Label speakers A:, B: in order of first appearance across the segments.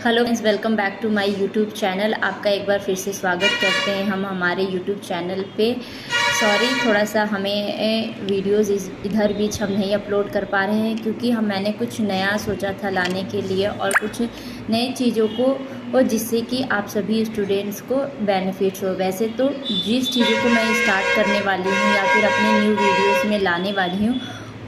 A: Hello friends, welcome back to my YouTube channel. आपका एक बार फिर से स्वागत करते हैं हम हमारे यूट्यूब चैनल पे। सॉरी, थोड़ा सा हमें वीडियोस इधर बीच हम नहीं अपलोड कर पा रहे हैं क्योंकि मैंने कुछ नया सोचा था लाने के लिए और कुछ नई चीज़ों को, और जिससे कि आप सभी स्टूडेंट्स को बेनिफिट्स हो। वैसे तो जिस चीज़ों को मैं स्टार्ट करने वाली हूँ या फिर अपने न्यू वीडियोज़ में लाने वाली हूँ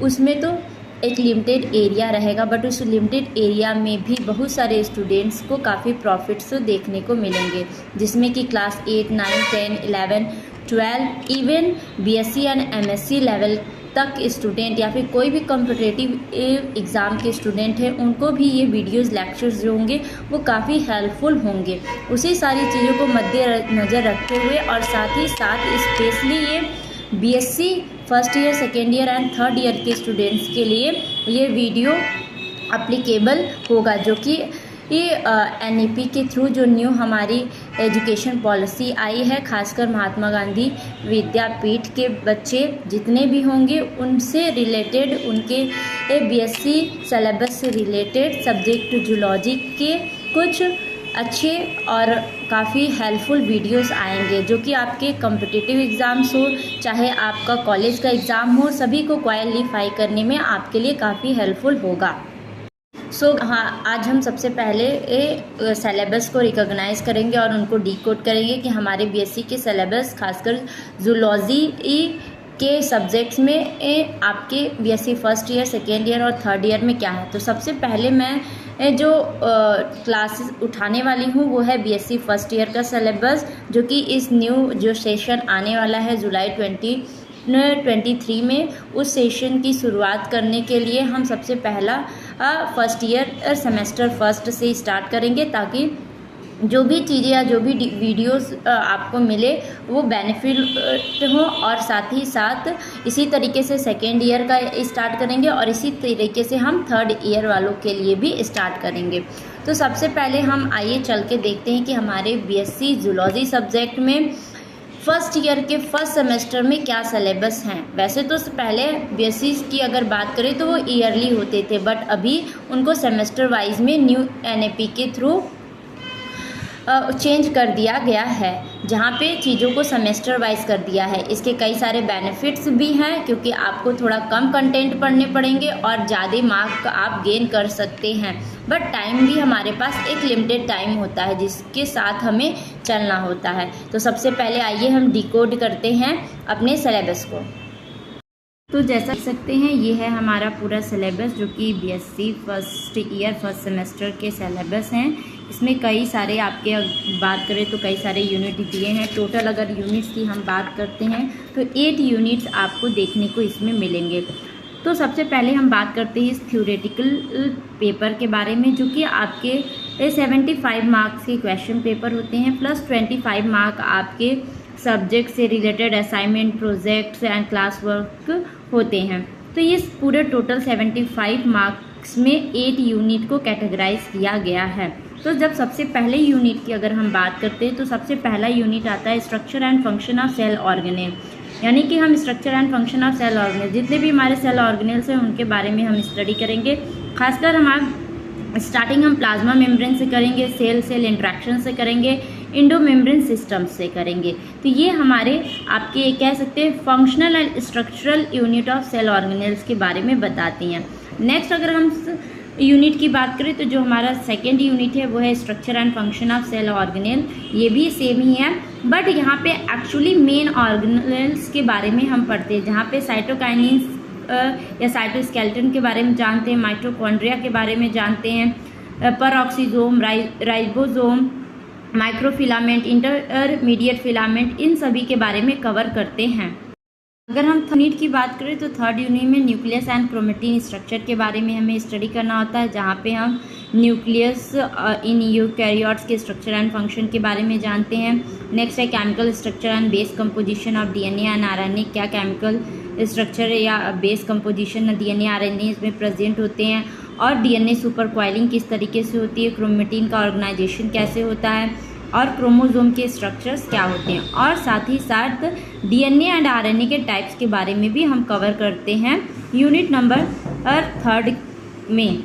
A: उसमें तो एक लिमिटेड एरिया रहेगा, बट उस लिमिटेड एरिया में भी बहुत सारे स्टूडेंट्स को काफ़ी प्रॉफिट्स देखने को मिलेंगे, जिसमें कि class 8, 9, 10, 11, 12 even BSc and MSc level तक स्टूडेंट या फिर कोई भी कॉम्पिटिटिव एग्ज़ाम के स्टूडेंट हैं उनको भी ये वीडियोस लेक्चर्स जो होंगे वो काफ़ी हेल्पफुल होंगे। उसी सारी चीज़ों को मद्देनज़र रखते हुए और साथ ही साथ स्पेशली ये BSc first year, second year and third year के स्टूडेंट्स के लिए ये वीडियो अप्लीकेबल होगा, जो कि ये एनईपी के थ्रू जो न्यू हमारी एजुकेशन पॉलिसी आई है, खासकर महात्मा गांधी विद्यापीठ के बच्चे जितने भी होंगे उनसे रिलेटेड, उनके बीएससी सिलेबस से रिलेटेड सब्जेक्ट जूलॉजी के कुछ अच्छे और काफ़ी हेल्पफुल वीडियोस आएंगे, जो कि आपके कॉम्पिटिटिव एग्ज़ाम्स हो चाहे आपका कॉलेज का एग्ज़ाम हो, सभी को क्वालिफाई करने में आपके लिए काफ़ी हेल्पफुल होगा। हाँ, आज हम सबसे पहले सिलेबस को रिकॉग्नाइज करेंगे और उनको डिकोड करेंगे कि हमारे बीएससी के सिलेबस खासकर जूलॉजी के सब्जेक्ट्स में आपके BSc first year, second year और थर्ड ईयर में क्या है। तो सबसे पहले मैं जो क्लासेस उठाने वाली हूँ वो है बीएससी फर्स्ट ईयर का सिलेबस, जो कि इस न्यू जो सेशन आने वाला है जुलाई 2023 में, उस सेशन की शुरुआत करने के लिए हम सबसे पहला फर्स्ट ईयर सेमेस्टर फर्स्ट से स्टार्ट करेंगे, ताकि जो भी चीज़ें या जो भी वीडियोस आपको मिले वो बेनिफिट हो। और साथ ही साथ इसी तरीके से सेकेंड ईयर का स्टार्ट करेंगे और इसी तरीके से हम थर्ड ईयर वालों के लिए भी स्टार्ट करेंगे। तो सबसे पहले हम आइए चल के देखते हैं कि हमारे बीएससी जूलॉजी सब्जेक्ट में फर्स्ट ईयर के फर्स्ट सेमेस्टर में क्या सिलेबस हैं। वैसे तो पहले बीएससी की अगर बात करें तो वो ईयरली होते थे, बट अभी उनको सेमेस्टर वाइज में न्यू एनईपी के थ्रू चेंज कर दिया गया है, जहाँ पे चीज़ों को सेमेस्टर वाइज कर दिया है। इसके कई सारे बेनिफिट्स भी हैं, क्योंकि आपको थोड़ा कम कंटेंट पढ़ने पड़ेंगे और ज़्यादा मार्क आप गेन कर सकते हैं, बट टाइम भी हमारे पास एक लिमिटेड टाइम होता है जिसके साथ हमें चलना होता है। तो सबसे पहले आइए हम डिकोड करते हैं अपने सिलेबस को। तो जैसा देख सकते हैं ये है हमारा पूरा सिलेबस, जो कि BSc first year first semester के सिलेबस हैं। इसमें कई सारे आपके बात करें तो कई सारे यूनिट दिए हैं। टोटल अगर यूनिट्स की हम बात करते हैं तो 8 यूनिट्स आपको देखने को इसमें मिलेंगे। तो सबसे पहले हम बात करते हैं इस थ्योरेटिकल पेपर के बारे में, जो कि आपके 75 मार्क्स के क्वेश्चन पेपर होते हैं, प्लस 25 मार्क आपके सब्जेक्ट से related assignment, projects and class work होते हैं। तो ये पूरे टोटल 75 मार्क्स में 8 यूनिट को कैटेगराइज किया गया है। तो जब सबसे पहले यूनिट की अगर हम बात करते हैं तो सबसे पहला यूनिट आता है structure and function of cell organelle, यानी कि हम structure and function of cell organelle, जितने भी हमारे सेल ऑर्गेनेल्स हैं उनके बारे में हम स्टडी करेंगे। खासकर हमारा स्टार्टिंग हम प्लाज्मा मेम्ब्रेन से करेंगे, सेल सेल इंट्रैक्शन से करेंगे, इंडो मेम्ब्रेन सिस्टम से करेंगे। तो ये हमारे आपके कह सकते हैं functional and structural unit of cell organelles के बारे में बताती हैं। नेक्स्ट अगर हम यूनिट की बात करें तो जो हमारा सेकेंड यूनिट है वो है structure and function of cell organelle. ये भी सेम ही है, बट यहाँ पे एक्चुअली मेन ऑर्गेनेल्स के बारे में हम पढ़ते हैं, जहाँ पे साइटोकाइनिन्स या साइटोस्केलेटन के बारे में जानते हैं, माइटोकॉन्ड्रिया के बारे में जानते हैं, परऑक्सीजोम, राइबोसोम, माइक्रोफिलामेंट, इंटरमीडिएट फिलामेंट, इन सभी के बारे में कवर करते हैं। अगर हम यूनिट की बात करें तो थर्ड यूनिट में न्यूक्लियस एंड क्रोमेटिन स्ट्रक्चर के बारे में हमें स्टडी करना होता है, जहाँ पे हम न्यूक्लियस इन यूकैरियोट्स के स्ट्रक्चर एंड फंक्शन के बारे में जानते हैं। नेक्स्ट है chemical structure and base composition of DNA and RNA, क्या केमिकल स्ट्रक्चर या बेस कंपोजिशन डीएनए आरएनए इसमें प्रेजेंट होते हैं, और डीएनए सुपर कॉइलिंग किस तरीके से होती है, क्रोमेटिन का ऑर्गेनाइजेशन कैसे होता है, और क्रोमोसोम के स्ट्रक्चर्स क्या होते हैं, और साथ ही साथ डीएनए एंड आरएनए के टाइप्स के बारे में भी हम कवर करते हैं यूनिट नंबर 3 में।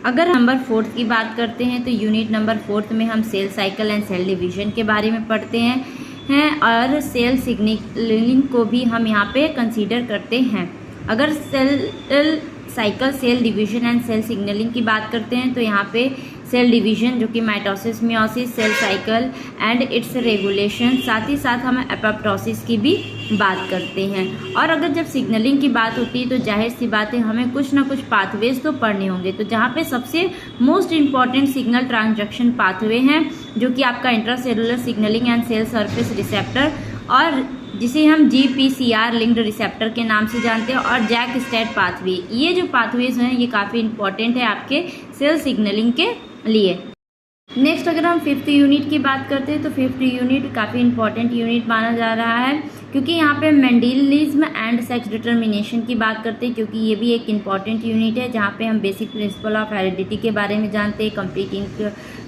A: अगर नंबर 4 की बात करते हैं तो यूनिट नंबर 4 में हम cell cycle and cell division के बारे में पढ़ते हैं और सेल सिग्नलिंग को भी हम यहाँ पे कंसीडर करते हैं। अगर cell cycle, cell division and cell signalling की बात करते हैं तो यहाँ पे सेल डिवीजन जो कि mitosis, meiosis, cell cycle and its regulation, साथ ही साथ हम एपोप्टोसिस की भी बात करते हैं। और अगर जब सिग्नलिंग की बात होती है तो जाहिर सी बात है हमें कुछ ना कुछ पाथवेज तो पढ़ने होंगे। तो जहाँ पे सबसे most important signal transduction pathway हैं जो कि आपका intracellular signalling and cell surface receptor, और जिसे हम GPCR लिंक्ड रिसेप्टर के नाम से जानते हैं, और जैक स्टेट पाथवे। ये जो पाथवेज हैं ये काफ़ी इंपॉर्टेंट है आपके सेल सिग्नलिंग के लिए। नेक्स्ट अगर हम 5th यूनिट की बात करते हैं तो 5th यूनिट काफ़ी इंपॉर्टेंट यूनिट माना जा रहा है क्योंकि यहाँ पे मेंडेलिज्म एंड सेक्स डिटर्मिनेशन की बात करते हैं, क्योंकि ये भी एक इम्पॉर्टेंट यूनिट है जहाँ पे हम बेसिक प्रिंसिपल ऑफ हेरिडिटी के बारे में जानते हैं,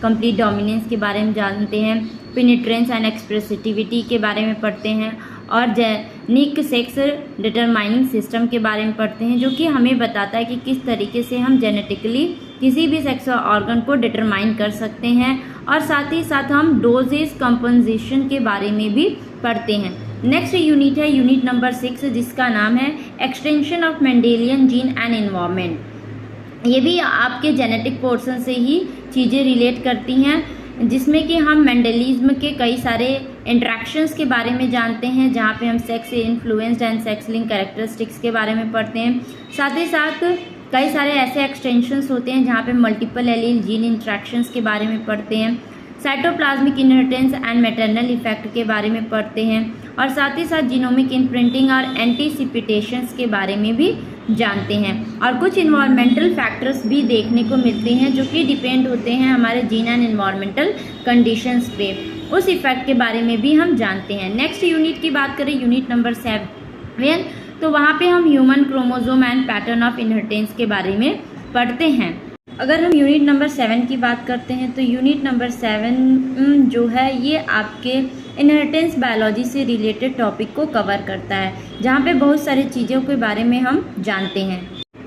A: कंप्लीट डोमिनेंस के बारे में जानते हैं, पेनिट्रेंस एंड एक्सप्रेसिविटी के बारे में पढ़ते हैं, और जेनिक सेक्स डिटरमाइनिंग सिस्टम के बारे में पढ़ते हैं जो कि हमें बताता है कि किस तरीके से हम जेनेटिकली किसी भी सेक्सुअल ऑर्गन को डिटरमाइन कर सकते हैं, और साथ ही साथ हम डोजेज कंपनसेशन के बारे में भी पढ़ते हैं। नेक्स्ट यूनिट है यूनिट नंबर 6 जिसका नाम है extension of Mendelian gene and environment. ये भी आपके जेनेटिक पोर्शन से ही चीज़ें रिलेट करती हैं, जिसमें कि हम मेंडेलिज्म के कई सारे इंट्रैक्शंस के बारे में जानते हैं जहाँ पे हम sex influenced and sex link characteristics के बारे में पढ़ते हैं। साथ ही साथ कई सारे ऐसे एक्सटेंशंस होते हैं जहाँ पे मल्टीपल एलील जीन इंट्रैक्शंस के बारे में पढ़ते हैं, cytoplasmic inheritance and maternal effect के बारे में पढ़ते हैं, और साथ ही साथ जीनोमिक इम्प्रिंटिंग और एंटीसिपिटेशंस के बारे में भी जानते हैं। और कुछ इन्वायरमेंटल फैक्टर्स भी देखने को मिलते हैं जो कि डिपेंड होते हैं हमारे जीन एंड इन्वायरमेंटल कंडीशंस पे, उस इफेक्ट के बारे में भी हम जानते हैं। नेक्स्ट यूनिट की बात करें यूनिट नंबर 7 तो वहाँ पे हम human chromosome and pattern of inheritance के बारे में पढ़ते हैं। अगर हम यूनिट नंबर 7 की बात करते हैं तो यूनिट नंबर 7 जो है ये आपके इनहेरिटेंस बायोलॉजी से रिलेटेड टॉपिक को कवर करता है, जहाँ पे बहुत सारी चीज़ों के बारे में हम जानते हैं।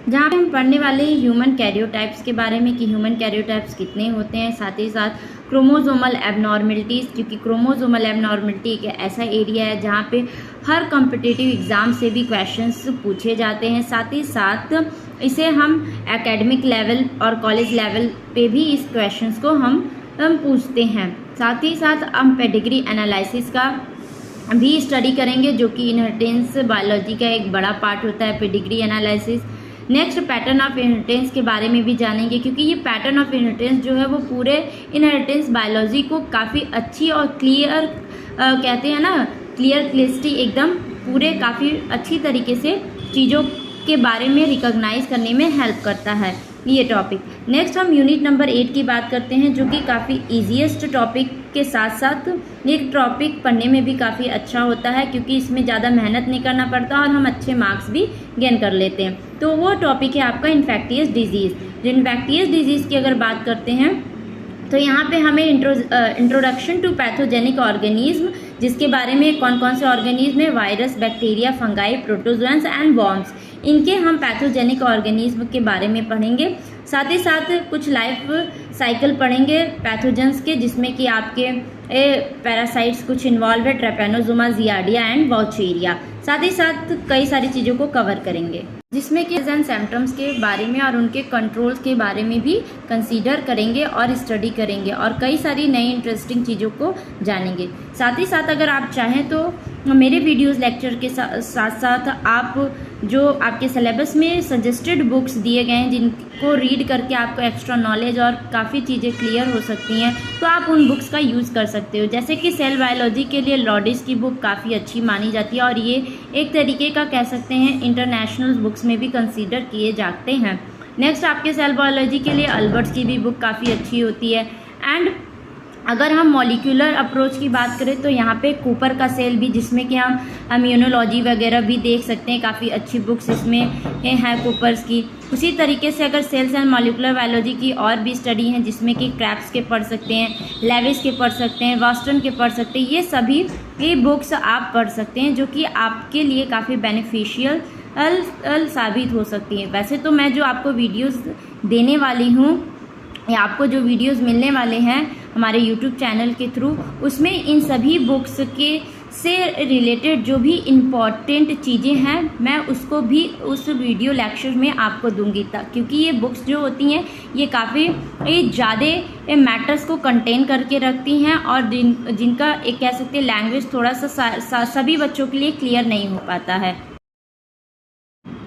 A: जहाँ पे हम पढ़ने वाले ह्यूमन कैरियोटाइप्स के बारे में कि ह्यूमन कैरियोटाइप्स कितने होते हैं, साथ ही साथ क्रोमोसोमल एबनॉर्मलिटीज़, क्योंकि क्रोमोसोमल एबनॉर्मलिटी एक ऐसा एरिया है जहाँ पे हर कॉम्पिटिटिव एग्ज़ाम से भी क्वेश्चंस पूछे जाते हैं। साथ ही साथ इसे हम एकेडमिक लेवल और कॉलेज लेवल पे भी इस क्वेश्चंस को हम पूछते हैं। साथ ही साथ हम पेडिग्री एनालिसिस का भी स्टडी करेंगे जो कि इनहेरिटेंस बायोलॉजी का एक बड़ा पार्ट होता है, pedigree analysis. Next pattern of inheritance के बारे में भी जानेंगे, क्योंकि ये पैटर्न ऑफ इनहेरिटेंस जो है वो पूरे इनहेरिटेंस बायोलॉजी को काफ़ी अच्छी और क्लियर कहते हैं ना, क्लियर क्लिस्टी एकदम पूरे काफ़ी अच्छी तरीके से चीज़ों के बारे में रिकॉग्नाइज करने में हेल्प करता है ये टॉपिक। नेक्स्ट हम यूनिट नंबर 8 की बात करते हैं जो कि काफ़ी ईजीएस्ट टॉपिक के साथ साथ एक टॉपिक पढ़ने में भी काफ़ी अच्छा होता है, क्योंकि इसमें ज़्यादा मेहनत नहीं करना पड़ता और हम अच्छे मार्क्स भी गेन कर लेते हैं। तो वो टॉपिक है आपका इन्फेक्टियस डिजीज़। जो इन्फेक्टियस डिजीज़ की अगर बात करते हैं तो यहाँ पे हमें इंट्रोडक्शन टू पैथोजेनिक ऑर्गेनिज्म, जिसके बारे में कौन कौन से ऑर्गेनिज्म है, virus, bacteria, fungi, protozoans and worms, इनके हम पैथोजेनिक ऑर्गेनिज्म के बारे में पढ़ेंगे। साथ ही साथ कुछ लाइफ साइकिल पढ़ेंगे पैथोजेंस के, जिसमें कि आपके पैरासाइट्स कुछ इन्वॉल्व है, ट्रेपेनोजोमा, जियार्डिया एंड वाउचेरिया। साथ ही साथ कई सारी चीज़ों को कवर करेंगे, जिसमें कि एंड सिम्टम्स के बारे में और उनके कंट्रोल्स के बारे में भी कंसीडर करेंगे और स्टडी करेंगे, और कई सारी नई इंटरेस्टिंग चीज़ों को जानेंगे। साथ ही साथ अगर आप चाहें तो मेरे वीडियोस लेक्चर के साथ साथ आप जो आपके सिलेबस में सजेस्टेड बुक्स दिए गए हैं जिनको रीड करके आपको एक्स्ट्रा नॉलेज और काफ़ी चीज़ें क्लियर हो सकती हैं, तो आप उन बुक्स का यूज़ कर सकते हो। जैसे कि सेल बायोलॉजी के लिए लॉडिस की बुक काफ़ी अच्छी मानी जाती है, और ये एक तरीके का कह सकते हैं इंटरनेशनल बुक्स में भी कंसीडर किए जाते हैं। नेक्स्ट आपके सेल बायोलॉजी के लिए अल्बर्ट्स की भी बुक काफ़ी अच्छी होती है। एंड अगर हम मॉलिक्यूलर अप्रोच की बात करें तो यहाँ पे कूपर का सेल भी, जिसमें कि हम इम्यूनोलॉजी वगैरह भी देख सकते हैं, काफ़ी अच्छी बुक्स इसमें हैं कूपर्स की। उसी तरीके से अगर सेल्स एंड मॉलिक्यूलर बायोलॉजी की और भी स्टडी हैं, जिसमें कि क्रैप्स के पढ़ सकते हैं, लेविस के पढ़ सकते हैं, वास्टन के पढ़ सकते हैं, ये सभी बुक्स आप पढ़ सकते हैं जो कि आपके लिए काफ़ी बेनिफिशियल साबित हो सकती हैं। वैसे तो मैं जो आपको वीडियोस देने वाली हूँ या आपको जो वीडियोस मिलने वाले हैं हमारे यूट्यूब चैनल के थ्रू, उसमें इन सभी बुक्स के से रिलेटेड जो भी इम्पॉर्टेंट चीज़ें हैं मैं उसको भी उस वीडियो लेक्चर में आपको दूंगी, क्योंकि ये बुक्स जो होती हैं ये काफ़ी ज़्यादा मैटर्स को कंटेन करके रखती हैं और जिनका एक कह सकते हैं लैंग्वेज थोड़ा सा सभी बच्चों के लिए क्लियर नहीं हो पाता है,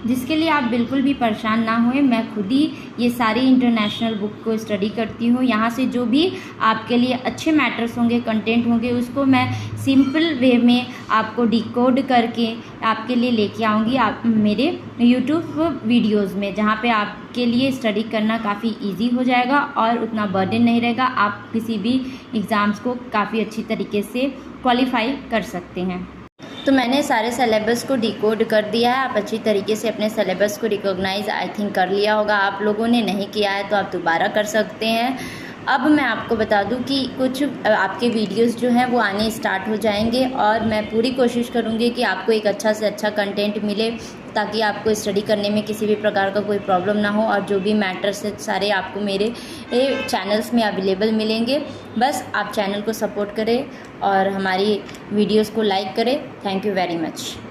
A: जिसके लिए आप बिल्कुल भी परेशान ना होएं। मैं खुद ही ये सारी इंटरनेशनल बुक को स्टडी करती हूँ। यहाँ से जो भी आपके लिए अच्छे मैटर्स होंगे, कंटेंट होंगे, उसको मैं सिंपल वे में आपको डिकोड करके आपके लिए लेके आऊँगी आप मेरे यूट्यूब वीडियोज़ में, जहाँ पे आपके लिए स्टडी करना काफ़ी ईजी हो जाएगा और उतना बर्डन नहीं रहेगा। आप किसी भी एग्ज़ाम्स को काफ़ी अच्छी तरीके से क्वालिफाई कर सकते हैं। तो मैंने सारे सिलेबस को डिकोड कर दिया है। आप अच्छी तरीके से अपने सिलेबस को रिकॉग्नाइज आई थिंक कर लिया होगा। आप लोगों ने नहीं किया है तो आप दोबारा कर सकते हैं। अब मैं आपको बता दूं कि कुछ आपके वीडियोस जो हैं वो आने स्टार्ट हो जाएंगे और मैं पूरी कोशिश करूंगी कि आपको एक अच्छा से अच्छा कंटेंट मिले, ताकि आपको स्टडी करने में किसी भी प्रकार का कोई प्रॉब्लम ना हो। और जो भी मैटर्स है सारे आपको मेरे चैनल्स में अवेलेबल मिलेंगे। बस आप चैनल को सपोर्ट करें और हमारी वीडियोस को लाइक करें। Thank you very much.